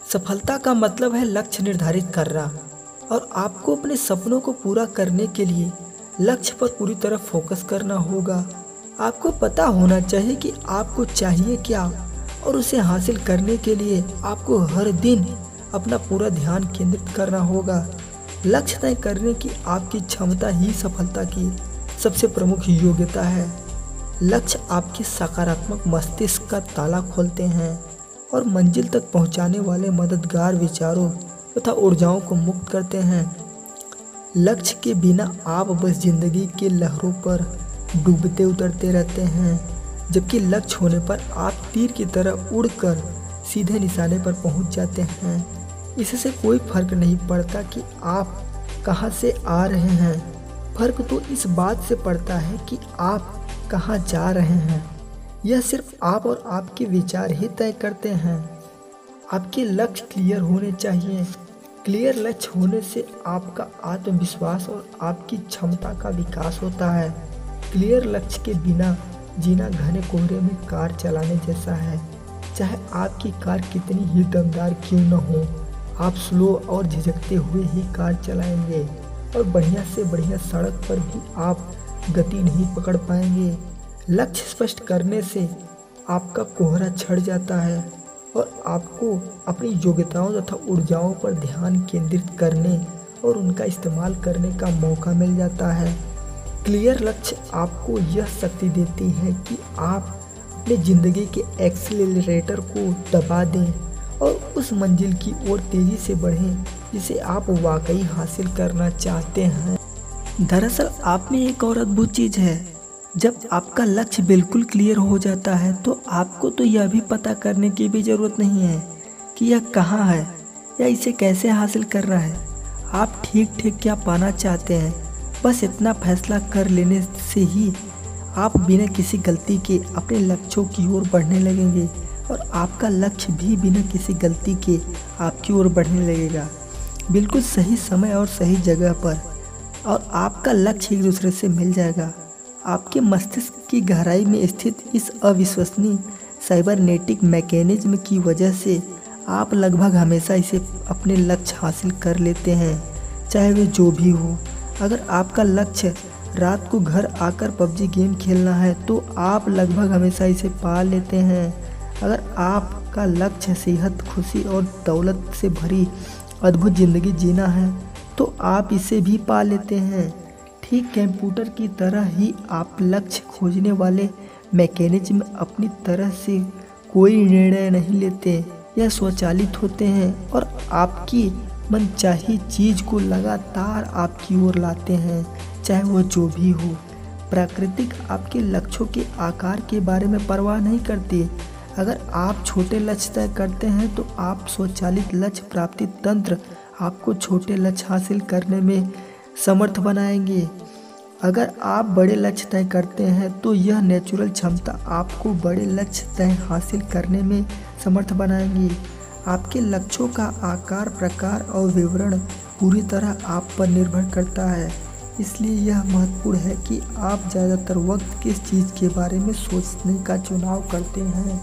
सफलता का मतलब है लक्ष्य निर्धारित करना और आपको अपने सपनों को पूरा करने के लिए लक्ष्य पर पूरी तरह फोकस करना होगा। आपको पता होना चाहिए कि आपको चाहिए क्या और उसे हासिल करने के लिए आपको हर दिन अपना पूरा ध्यान केंद्रित करना होगा। लक्ष्य तय करने की आपकी क्षमता ही सफलता की सबसे प्रमुख योग्यता है। लक्ष्य आपके सकारात्मक मस्तिष्क का ताला खोलते हैं और मंजिल तक पहुंचाने वाले मददगार विचारों तथा ऊर्जाओं को मुक्त करते हैं। लक्ष्य के बिना आप बस जिंदगी के लहरों पर डूबते उतरते रहते हैं, जबकि लक्ष्य होने पर आप तीर की तरह उड़कर सीधे निशाने पर पहुंच जाते हैं। इससे कोई फर्क नहीं पड़ता कि आप कहां से आ रहे हैं, फर्क तो इस बात से पड़ता है कि आप कहां जा रहे हैं। यह सिर्फ आप और आपके विचार ही तय करते हैं। आपके लक्ष्य क्लियर होने चाहिए। क्लियर लक्ष्य होने से आपका आत्मविश्वास और आपकी क्षमता का विकास होता है। क्लियर लक्ष्य के बिना जीना घने कोहरे में कार चलाने जैसा है। चाहे आपकी कार कितनी ही दमदार क्यों न हो, आप स्लो और झिझकते हुए ही कार चलाएंगे और बढ़िया से बढ़िया सड़क पर भी आप गति नहीं पकड़ पाएंगे। लक्ष्य स्पष्ट करने से आपका कोहरा छड़ जाता है और आपको अपनी योग्यताओं तथा ऊर्जाओं पर ध्यान केंद्रित करने और उनका इस्तेमाल करने का मौका मिल जाता है। क्लियर लक्ष्य आपको यह शक्ति देती है कि आप अपनी ज़िंदगी के एक्सीलरेटर को दबा दें और उस मंजिल की ओर तेज़ी से बढ़ें जिसे आप वाकई हासिल करना चाहते हैं। दरअसल आप में एक और अद्भुत चीज़ है। जब आपका लक्ष्य बिल्कुल क्लियर हो जाता है तो आपको तो यह भी पता करने की भी ज़रूरत नहीं है कि यह कहाँ है या इसे कैसे हासिल करना है। आप ठीक क्या पाना चाहते हैं, बस इतना फैसला कर लेने से ही आप बिना किसी गलती के अपने लक्ष्यों की ओर बढ़ने लगेंगे और आपका लक्ष्य भी बिना किसी गलती के आपकी ओर बढ़ने लगेगा, बिल्कुल सही समय और सही जगह पर। और आपका लक्ष्य एक दूसरे से मिल जाएगा। आपके मस्तिष्क की गहराई में स्थित इस अविश्वसनीय साइबरनेटिक मैकेनिज्म की वजह से आप लगभग हमेशा इसे अपने लक्ष्य हासिल कर लेते हैं, चाहे वे जो भी हो। अगर आपका लक्ष्य रात को घर आकर पबजी गेम खेलना है तो आप लगभग हमेशा इसे पा लेते हैं। अगर आपका लक्ष्य सेहत, खुशी और दौलत से भरी अद्भुत ज़िंदगी जीना है तो आप इसे भी पा लेते हैं। ठीक कंप्यूटर की तरह ही आप लक्ष्य खोजने वाले मैकेनिज्म अपनी तरह से कोई निर्णय नहीं लेते, यह स्वचालित होते हैं और आपकी मनचाही चीज़ को लगातार आपकी ओर लाते हैं, चाहे वह जो भी हो। प्रकृति आपके लक्ष्यों के आकार के बारे में परवाह नहीं करती। अगर आप छोटे लक्ष्य तय करते हैं तो आप स्वचालित लक्ष्य प्राप्ति तंत्र आपको छोटे लक्ष्य हासिल करने में समर्थ बनाएंगे। अगर आप बड़े लक्ष्य तय करते हैं तो यह नेचुरल क्षमता आपको बड़े लक्ष्य तय हासिल करने में समर्थ बनाएंगी। आपके लक्ष्यों का आकार, प्रकार और विवरण पूरी तरह आप पर निर्भर करता है। इसलिए यह महत्वपूर्ण है कि आप ज़्यादातर वक्त किस चीज़ के बारे में सोचने का चुनाव करते हैं।